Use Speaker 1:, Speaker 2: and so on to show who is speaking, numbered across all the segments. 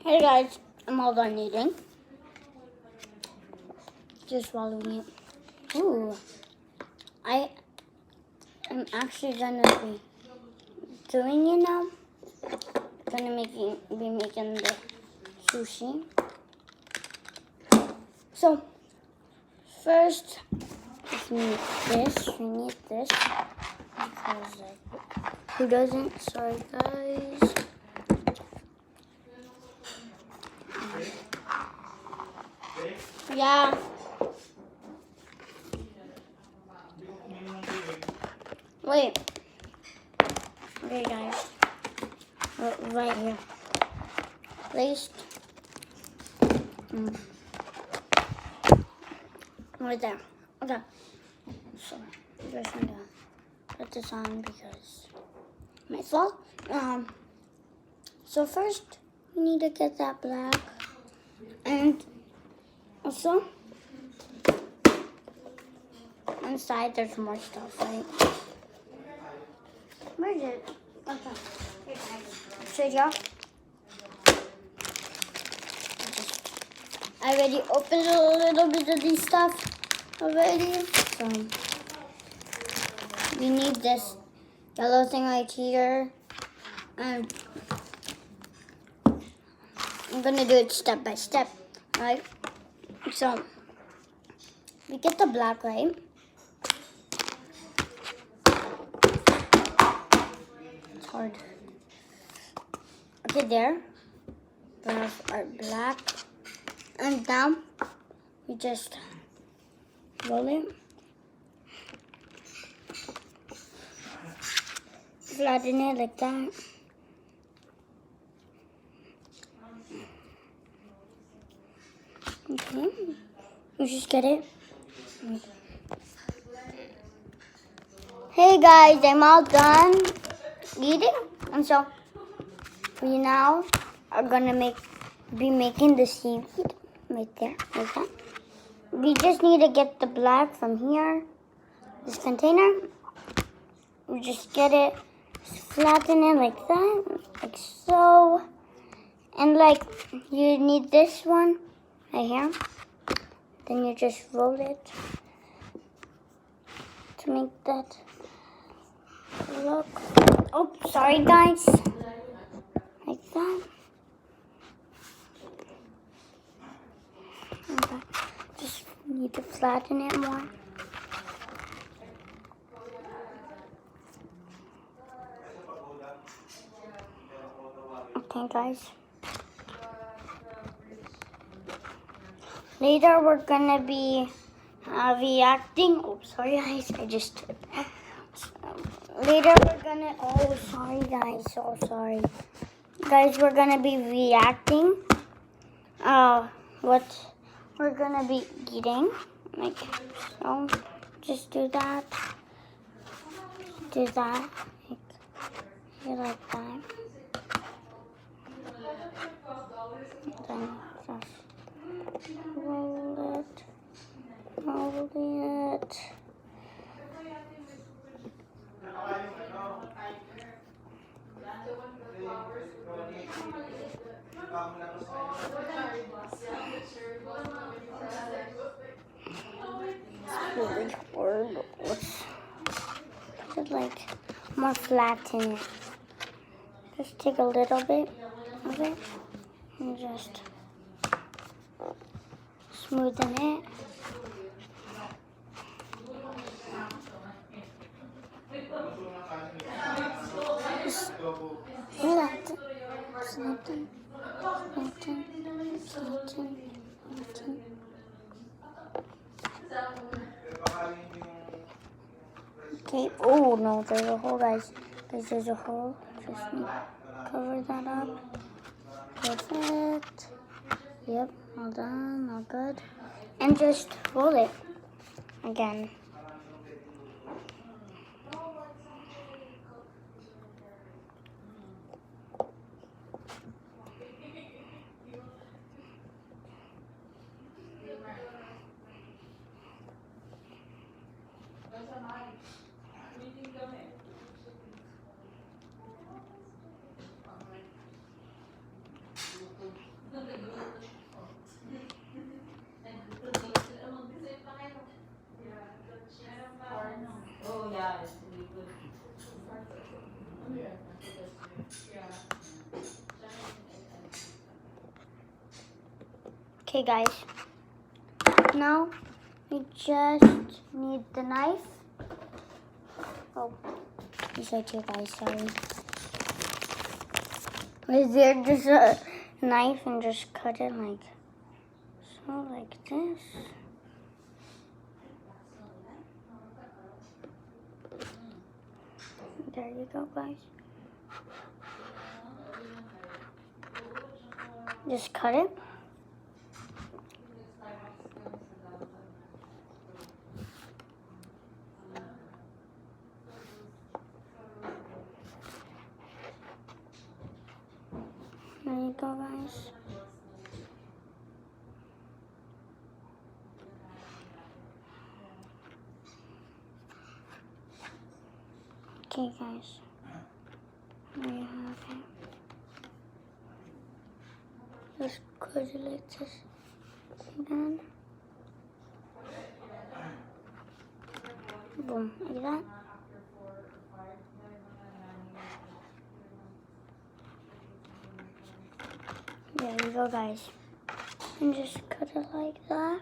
Speaker 1: Hey guys, I'm all done eating. Just swallowing it. Ooh. I am actually gonna be doing it now. Gonna be making the sushi. So first we need this. Because who doesn't? Sorry guys. Yeah. Wait. Okay guys. Right here. Placed. Right there. Okay. So I'm just gonna put this on because my fault. So first we need to get that black, and also inside there's more stuff, right? Where is it? Okay. So yeah, I already opened a little bit of these stuff already. So we need this yellow thing right here, and I'm gonna do it step by step, right? So we get the black, right? It's hard. Okay, there. We have our black, and now we just roll it, flatten it like that. Okay, you just get it. Hey guys, I'm all done eating, and so we now are gonna be making the seaweed right there, like that. We just need to get the black from here, this container. We just get it, flatten it like that, like so. And like, you need this one right here. Then you just roll it to make that look. Oh, sorry guys. Like that. Okay. Just need to flatten it more. Okay guys. Later we're gonna be reacting. Oh, sorry guys, I just. Later we're gonna. Oh, sorry guys, so sorry. Guys, we're gonna be reacting. What we're gonna be eating, like so. Just do that. Do that. Like that. Then just roll it. Hold it. It's really hard. Let's put it like more flatten it. Just take a little bit of it and just smoothen it. Just flatten, flatten, flatten, flatten, flatten. Okay. Oh no, there's a hole, guys. There's a hole. Just cover that up. Perfect. Yep, all done, all good. And just roll it again. Okay, guys. Now we just need the knife. Oh, it's right here, guys. Sorry. Is there just a knife and just cut it like so, like this? There you go, guys. Just cut it. There you go, guys. Okay, guys. There you have it. Just cut it like this. Again. Boom, like that. There you go, guys. And just cut it like that.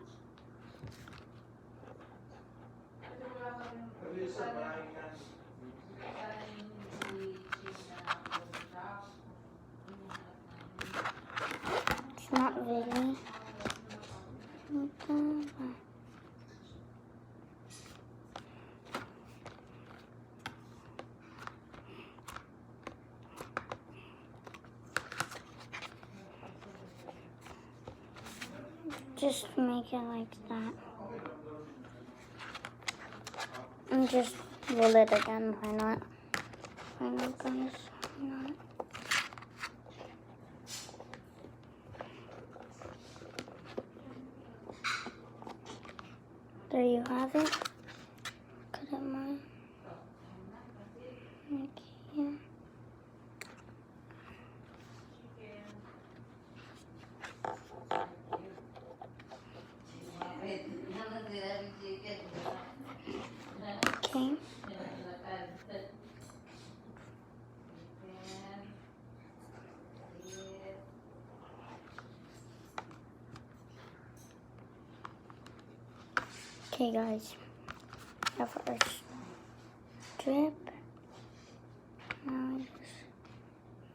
Speaker 1: It's not really. Just make it like that. And just roll it again. Why not? Why not, guys? Why not? There you have it. Cut it more. Like here. Okay. Okay, guys. Have our strip. Now we just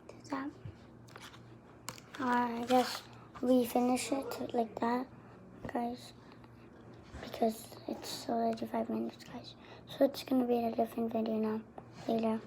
Speaker 1: do that. I guess we finish it like that, guys, because it's already 5 minutes, guys. So it's gonna be a different video now later.